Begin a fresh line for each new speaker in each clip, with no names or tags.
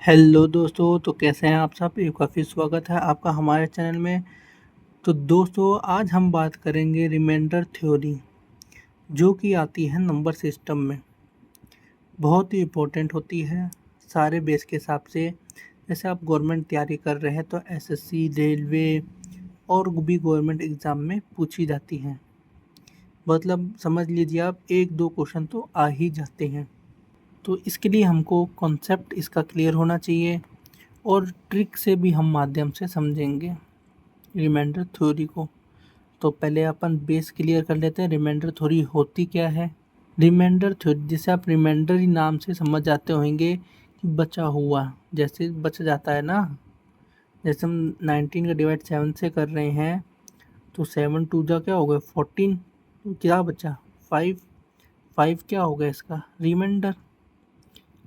Hello दोस्तों, तो कैसे हैं आप सब? एक बार फिर स्वागत है आपका हमारे चैनल में। तो दोस्तों, आज हम बात करेंगे रिमाइंडर थ्योरी, जो कि आती है नंबर सिस्टम में। बहुत ही इम्पोर्टेंट होती है सारे बेस के हिसाब से। जैसे आप गवर्नमेंट तैयारी कर रहे हैं तो एसएससी, रेलवे और भी गवर्नमेंट एग्ज़ाम में पूछी जाती हैं। मतलब समझ लीजिए आप, एक दो क्वेश्चन तो आ ही जाते हैं। तो इसके लिए हमको कॉन्सेप्ट इसका क्लियर होना चाहिए और ट्रिक से भी हम माध्यम से समझेंगे रिमाइंडर थ्योरी को। तो पहले अपन बेस क्लियर कर लेते हैं, रिमाइंडर थ्योरी होती क्या है। रिमाइंडर थ्योरी, जिसे आप रिमाइंडर ही नाम से समझ जाते होंगे कि बचा हुआ, जैसे बच जाता है ना। जैसे हम 19 का डिवाइड 7 से कर रहे हैं तो 7 टू जा क्या हो गया 14, तो क्या बचा 5। 5 क्या हो गया इसका रिमाइंडर।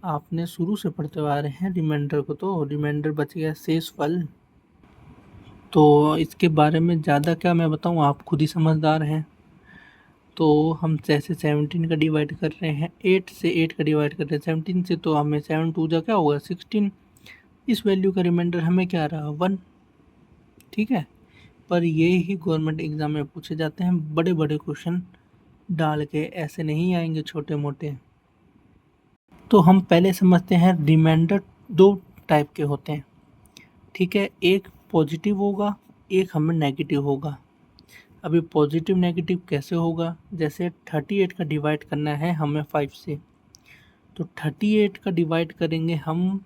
आपने शुरू से पढ़ते हुए आ रहे हैं रिमाइंडर को, तो रिमाइंडर बच गया शेष फल। तो इसके बारे में ज़्यादा क्या मैं बताऊँ, आप खुद ही समझदार हैं। तो हम जैसे 17 का डिवाइड कर रहे हैं, 8 से 8 का डिवाइड कर रहे हैं 17 से, तो हमें 7 टू जा क्या होगा 16। इस वैल्यू का रिमाइंडर हमें क्या रहा 1। ठीक है, पर ये ही गवर्नमेंट एग्जाम में पूछे जाते हैं, बड़े बड़े क्वेश्चन डाल के, ऐसे नहीं आएंगे छोटे मोटे। तो हम पहले समझते हैं रिमाइंडर दो टाइप के होते हैं। ठीक है, एक पॉजिटिव होगा, एक हमें नेगेटिव होगा। अभी पॉजिटिव नेगेटिव कैसे होगा, जैसे 38 का डिवाइड करना है हमें 5 से, तो 38 का डिवाइड करेंगे हम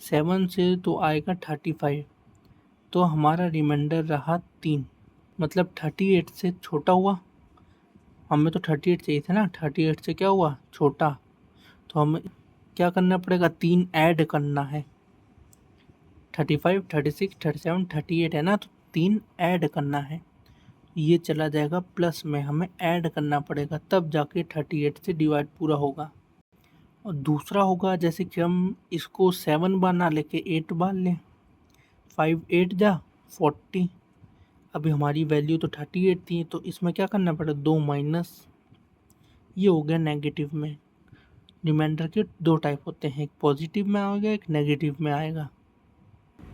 7 से तो आएगा 35, तो हमारा रिमाइंडर रहा 3। मतलब 38 से छोटा हुआ, हमें तो 38 चाहिए था ना, 38 से क्या हुआ छोटा, तो हमें क्या करना पड़ेगा 3 ऐड करना है। 35, 36, 37, 38 है ना, तो 3 ऐड करना है। ये चला जाएगा प्लस में, हमें ऐड करना पड़ेगा, तब जाके 38 से डिवाइड पूरा होगा। और दूसरा होगा जैसे कि हम इसको 7 बार ना लेके 8 बार लें, 5 8 जा 40। अभी हमारी वैल्यू तो 38 थी, तो इसमें क्या करना पड़ेगा 2 माइनस। ये हो गया नेगेटिव में। रिमाइंडर के दो टाइप होते हैं, एक पॉजिटिव में आएगा, एक नेगेटिव में आएगा।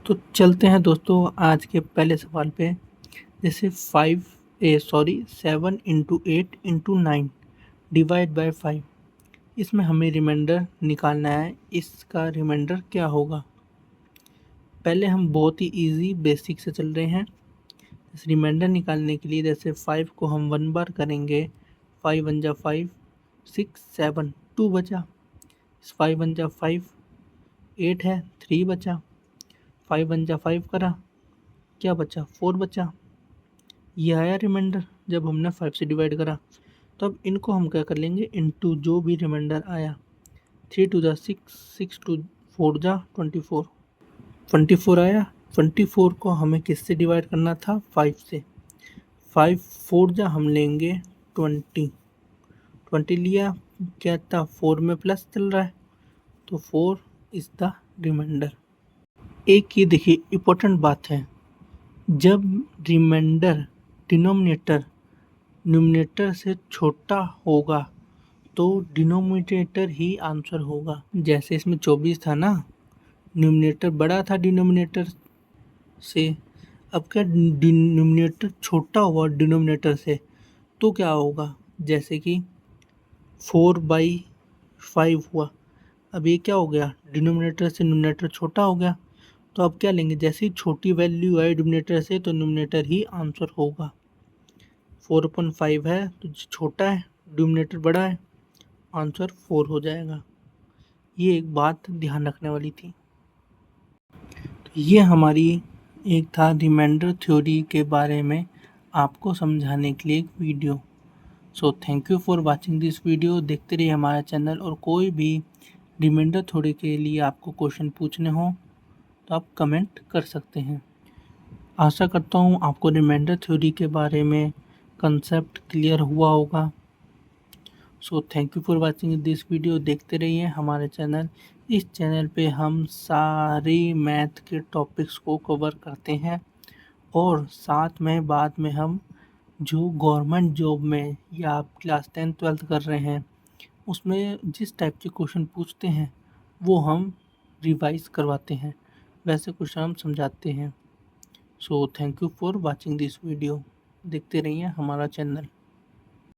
तो चलते हैं दोस्तों आज के पहले सवाल पे। जैसे 7 इंटू 8 इंटू 9 डिवाइड बाय 5, इसमें हमें रिमाइंडर निकालना है। इसका रिमाइंडर क्या होगा। पहले हम बहुत ही इजी बेसिक से चल रहे हैं। इस रिमाइंडर निकालने के लिए जैसे 5 को हम 1 बार करेंगे, 5 1 जा 5, 6 7 2 बचा। 5 1 जा 5, 8 है 3 बचा। 5 1 जा 5 करा, क्या बचा 4 बचा। ये आया रिमाइंडर जब हमने 5 से डिवाइड करा। तो अब इनको हम क्या कर लेंगे, इनटू जो भी रिमाइंडर आया। 3 टू जा 6, 6 टू 4 जा 24, 24 आया। 24 को हमें किससे डिवाइड करना था 5 से। 5 4 जा हम लेंगे 20, 20 लिया, क्या था 4 में प्लस चल रहा है, तो 4 इज द रिमाइंडर। एक ये देखिए इम्पोर्टेंट बात है, जब रिमाइंडर डिनोमिनेटर न्यूमरेटर से छोटा होगा तो डिनोमिनेटर ही आंसर होगा। जैसे इसमें 24 था ना, न्यूमरेटर बड़ा था डिनोमिनेटर से। अब क्या डिनोमिनेटर छोटा हुआ डिनोमिनेटर से, तो क्या होगा, जैसे कि 4/5 हुआ। अब ये क्या हो गया, डिनोमिनेटर से न्यूमरेटर छोटा हो गया। तो अब क्या लेंगे, जैसे ही छोटी वैल्यू आई डिनोमिनेटर से तो न्यूमरेटर ही आंसर होगा। 4/5 है तो छोटा है, डिनोमिनेटर बड़ा है, आंसर 4 हो जाएगा। ये एक बात ध्यान रखने वाली थी। तो ये हमारी एक था रिमाइंडर थ्योरी के बारे में आपको समझाने के लिए एक video. So thank you for watching this video. देखते रहिए हमारा चैनल, और कोई भी रिमाइंडर थ्योरी के लिए आपको क्वेश्चन पूछने हो तो आप कमेंट कर सकते हैं। आशा करता हूँ आपको रिमाइंडर थ्योरी के बारे में कंसेप्ट क्लियर हुआ होगा। So thank you for watching this video. देखते रहिए हमारे चैनल। इस चैनल पे हम सारी मैथ के टॉपिक्स को कवर करते हैं, और साथ में बाद में हम जो गवर्नमेंट जॉब में या आप क्लास 10 12 कर रहे हैं उसमें जिस टाइप के क्वेश्चन पूछते हैं वो हम रिवाइज करवाते हैं, वैसे क्वेश्चन हम समझाते हैं। So thank you for watching this video. देखते रहिए हमारा चैनल।